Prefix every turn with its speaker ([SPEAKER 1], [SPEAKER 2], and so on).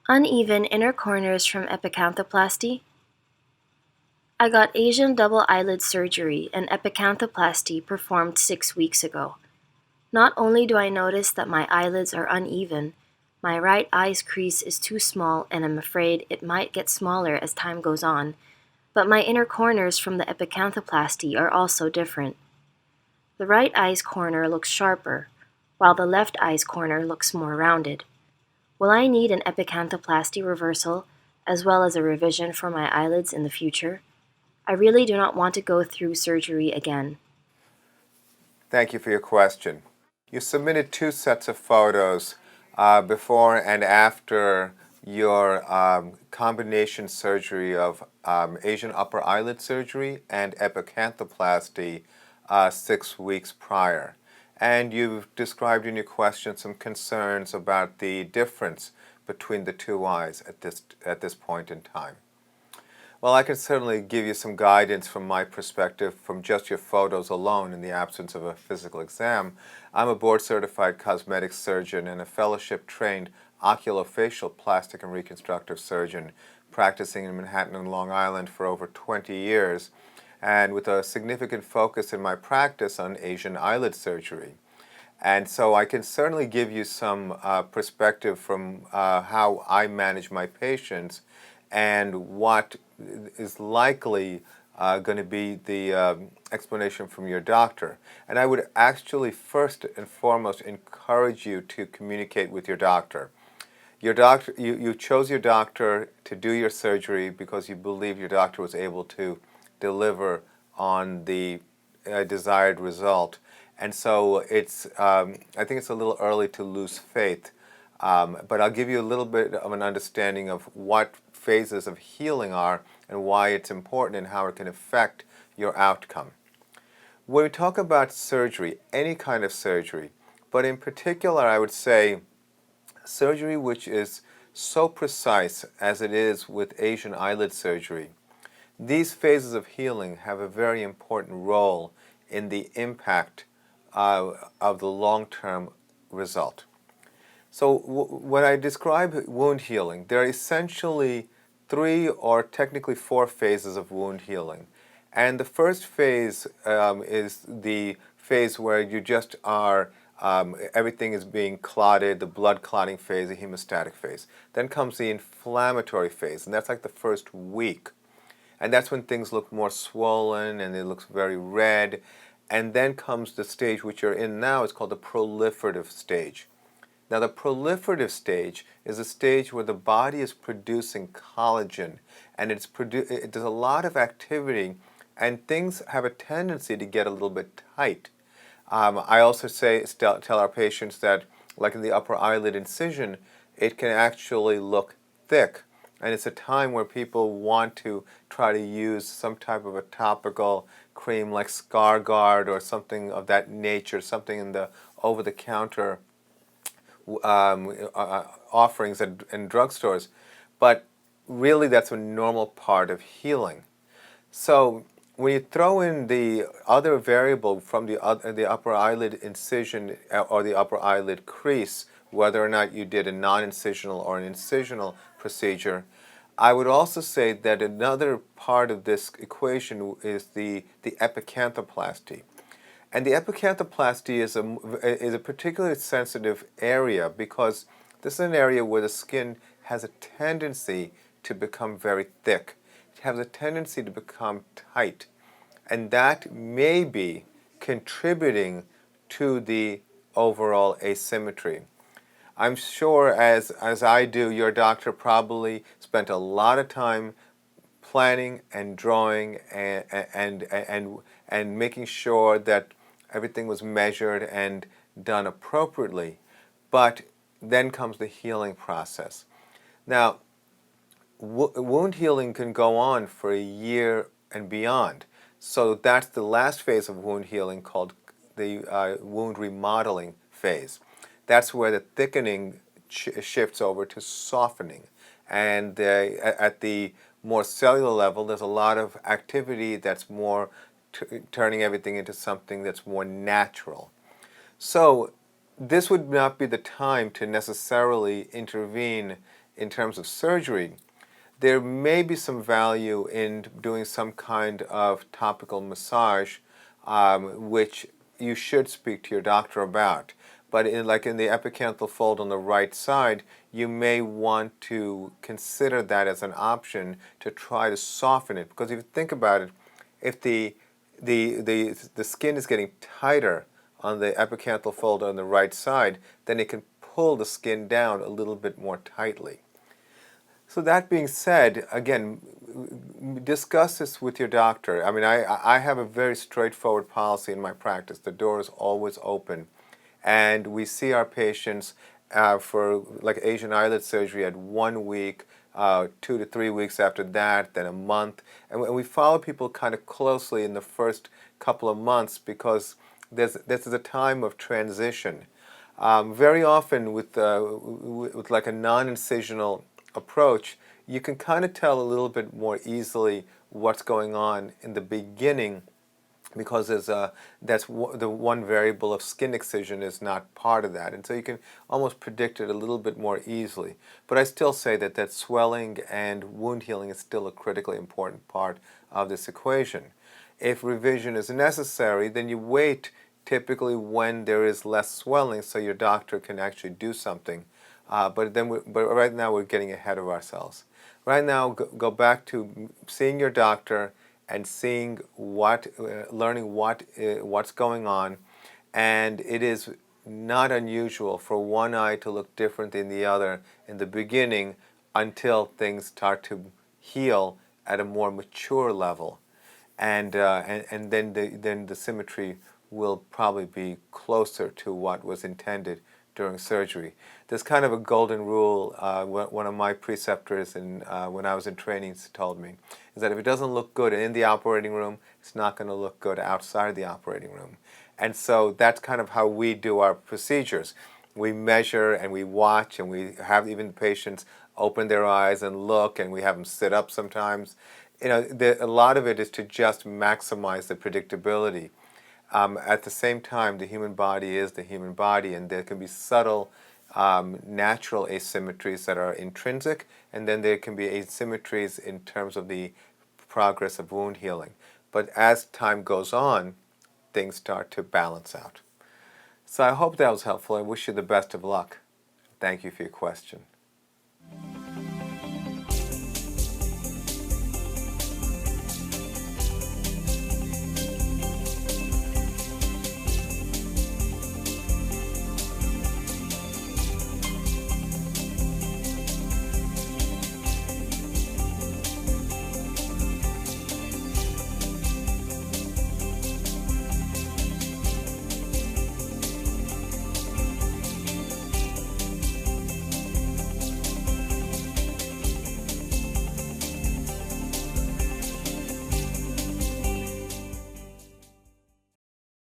[SPEAKER 1] Uneven inner corners from epicanthoplasty. I got Asian double eyelid surgery and epicanthoplasty performed 6 weeks ago. Not only do I notice that my eyelids are uneven, my right eye's crease is too small and I'm afraid it might get smaller as time goes on, but my inner corners from the epicanthoplasty are also different. The right eye's corner looks sharper, while the left eye's corner looks more rounded. Will I need an epicanthoplasty reversal, as well as a revision for my eyelids in the future? I really do not want to go through surgery again.
[SPEAKER 2] Thank you for your question. You submitted two sets of photos before and after your combination surgery of Asian upper eyelid surgery and epicanthoplasty 6 weeks prior. And you've described in your question some concerns about the difference between the two eyes at this point in time. Well, I can certainly give you some guidance from my perspective from just your photos alone in the absence of a physical exam. I'm a board-certified cosmetic surgeon and a fellowship-trained oculofacial plastic and reconstructive surgeon practicing in Manhattan and Long Island for over 20 years, and with a significant focus in my practice on Asian eyelid surgery. And so I can certainly give you some perspective from how I manage my patients and what is likely going to be the explanation from your doctor. And I would actually first and foremost encourage you to communicate with your doctor. Your doctor, you chose your doctor to do your surgery because you believe your doctor was able to deliver on the desired result. And so I think it's a little early to lose faith. But I'll give you a little bit of an understanding of what phases of healing are and why it's important and how it can affect your outcome. When we talk about surgery, any kind of surgery, but in particular I would say surgery which is so precise as it is with Asian eyelid surgery, these phases of healing have a very important role in the impact of the long-term result. So when I describe wound healing, there are essentially 3 or technically 4 phases of wound healing. And the first phase is the phase where you just are, everything is being clotted, the blood clotting phase, the hemostatic phase. Then comes the inflammatory phase, and that's like the first week. And that's when things look more swollen and it looks very red. And then comes the stage which you're in now, it's called the proliferative stage. Now the proliferative stage is a stage where the body is producing collagen and there's a lot of activity and things have a tendency to get a little bit tight. I also tell our patients that like in the upper eyelid incision, it can actually look thick. And it's a time where people want to try to use some type of a topical cream like ScarGuard or something of that nature, something in the over-the-counter offerings in drugstores. But really that's a normal part of healing. So when you throw in the other variable from the upper eyelid incision or the upper eyelid crease, whether or not you did a non-incisional or an incisional procedure, I would also say that another part of this equation is the epicanthoplasty. And the epicanthoplasty is a particularly sensitive area because this is an area where the skin has a tendency to become very thick. It has a tendency to become tight. And that may be contributing to the overall asymmetry. I'm sure as I do, your doctor probably spent a lot of time planning and drawing and making sure that everything was measured and done appropriately. But then comes the healing process. Now, wound healing can go on for a year and beyond. So that's the last phase of wound healing called the wound remodeling phase. That's where the thickening shifts over to softening. And at the more cellular level, there's a lot of activity that's more turning everything into something that's more natural. So this would not be the time to necessarily intervene in terms of surgery, there may be some value in doing some kind of topical massage, which you should speak to your doctor about. But like in the epicanthal fold on the right side, you may want to consider that as an option to try to soften it. Because if you think about it, if the skin is getting tighter on the epicanthal fold on the right side, then it can pull the skin down a little bit more tightly. So that being said, again, discuss this with your doctor. I mean, I have a very straightforward policy in my practice. The door is always open. And we see our patients for like Asian eyelid surgery at 1 week, 2 to 3 weeks after that, then a month. And we follow people kind of closely in the first couple of months because this is a time of transition. Very often with like a non-incisional approach, you can kind of tell a little bit more easily what's going on in the beginning because the one variable of skin excision is not part of that. And so you can almost predict it a little bit more easily. But I still say that swelling and wound healing is still a critically important part of this equation. If revision is necessary, then you wait typically when there is less swelling so your doctor can actually do something. But right now we're getting ahead of ourselves. Right now, go back to seeing your doctor and seeing learning what's going on. And it is not unusual for one eye to look different than the other in the beginning until things start to heal at a more mature level. And then the symmetry will probably be closer to what was intended during surgery. There's kind of a golden rule. One of my preceptors when I was in training told me is that if it doesn't look good in the operating room, it's not going to look good outside the operating room. And so that's kind of how we do our procedures. We measure and we watch, and we have even the patients open their eyes and look, and we have them sit up sometimes. A lot of it is to just maximize the predictability. At the same time, the human body is the human body, and there can be subtle natural asymmetries that are intrinsic, and then there can be asymmetries in terms of the progress of wound healing. But as time goes on, things start to balance out. So I hope that was helpful. I wish you the best of luck. Thank you for your question.